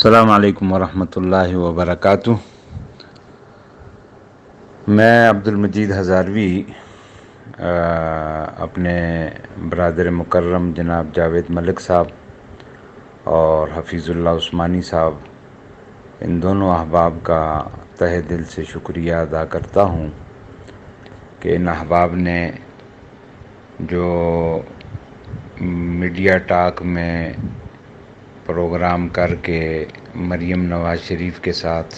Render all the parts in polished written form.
السلام علیکم ورحمۃ اللہ وبرکاتہ۔ میں عبدالمجید ہزاروی اپنے برادر مکرم جناب جاوید ملک صاحب اور حفیظ اللہ عثمانی صاحب، ان دونوں احباب کا تہہ دل سے شکریہ ادا کرتا ہوں کہ ان احباب نے جو میڈیا ٹاک میں پروگرام کر کے مریم نواز شریف کے ساتھ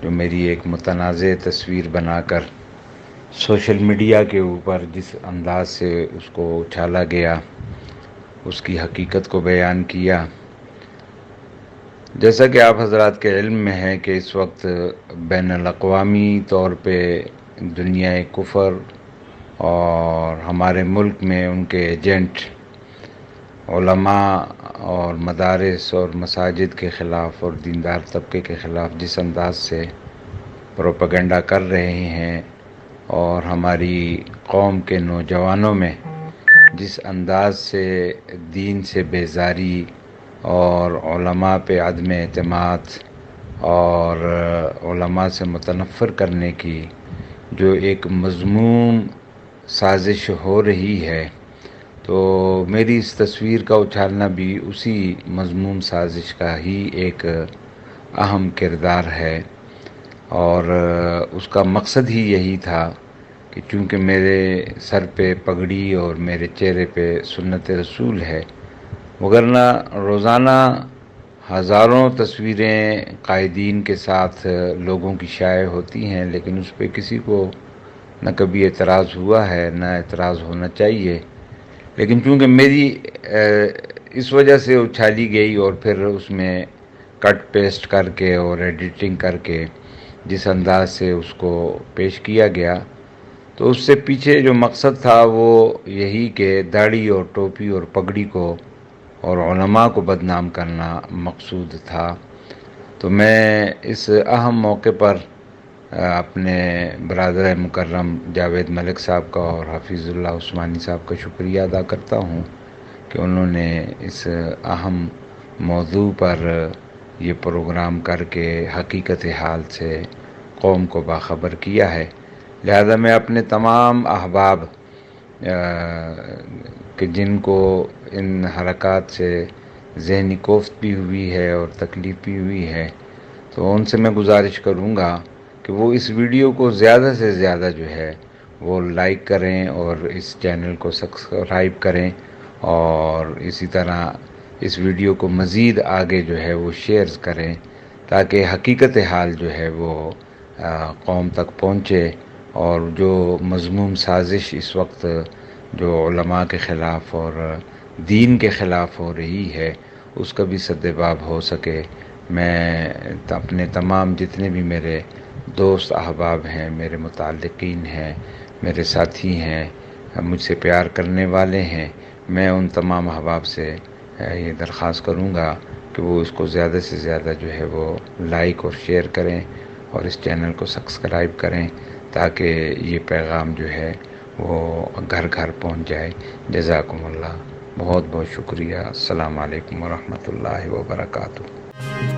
جو میری ایک متنازع تصویر بنا کر سوشل میڈیا کے اوپر جس انداز سے اس کو اچھالا گیا، اس کی حقیقت کو بیان کیا۔ جیسا کہ آپ حضرات کے علم میں ہے کہ اس وقت بین الاقوامی طور پہ دنیا کفر اور ہمارے ملک میں ان کے ایجنٹ علماء اور مدارس اور مساجد کے خلاف اور دیندار طبقے کے خلاف جس انداز سے پروپیگنڈا کر رہے ہیں، اور ہماری قوم کے نوجوانوں میں جس انداز سے دین سے بیزاری اور علماء پہ عدم اعتماد اور علماء سے متنفر کرنے کی جو ایک مذموم سازش ہو رہی ہے، تو میری اس تصویر کا اچھالنا بھی اسی مذموم سازش کا ہی ایک اہم کردار ہے، اور اس کا مقصد ہی یہی تھا کہ چونکہ میرے سر پہ پگڑی اور میرے چہرے پہ سنت رسول ہے، وگرنہ روزانہ ہزاروں تصویریں قائدین کے ساتھ لوگوں کی شائع ہوتی ہیں، لیکن اس پہ کسی کو نہ کبھی اعتراض ہوا ہے نہ اعتراض ہونا چاہیے۔ لیکن چونکہ میری اس وجہ سے اچھالی گئی اور پھر اس میں کٹ پیسٹ کر کے اور ایڈیٹنگ کر کے جس انداز سے اس کو پیش کیا گیا، تو اس سے پیچھے جو مقصد تھا وہ یہی کہ داڑھی اور ٹوپی اور پگڑی کو اور علماء کو بدنام کرنا مقصود تھا۔ تو میں اس اہم موقع پر اپنے برادر مکرم جاوید ملک صاحب کا اور حفیظ اللہ عثمانی صاحب کا شکریہ ادا کرتا ہوں کہ انہوں نے اس اہم موضوع پر یہ پروگرام کر کے حقیقت حال سے قوم کو باخبر کیا ہے۔ لہذا میں اپنے تمام احباب کہ جن کو ان حرکات سے ذہنی کوفت بھی ہوئی ہے اور تکلیف بھی ہوئی ہے، تو ان سے میں گزارش کروں گا کہ وہ اس ویڈیو کو زیادہ سے زیادہ جو ہے وہ لائک کریں اور اس چینل کو سبسکرائب کریں، اور اسی طرح اس ویڈیو کو مزید آگے جو ہے وہ شیئرز کریں، تاکہ حقیقت حال جو ہے وہ قوم تک پہنچے، اور جو مذموم سازش اس وقت جو علماء کے خلاف اور دین کے خلاف ہو رہی ہے اس کا بھی سدباب ہو سکے۔ میں اپنے تمام جتنے بھی میرے دوست احباب ہیں، میرے متعلقین ہیں، میرے ساتھی ہیں، مجھ سے پیار کرنے والے ہیں، میں ان تمام احباب سے یہ درخواست کروں گا کہ وہ اس کو زیادہ سے زیادہ جو ہے وہ لائک اور شیئر کریں اور اس چینل کو سبسکرائب کریں، تاکہ یہ پیغام جو ہے وہ گھر گھر پہنچ جائے۔ جزاکم اللہ، بہت بہت شکریہ۔ السلام علیکم ورحمۃ اللہ وبرکاتہ۔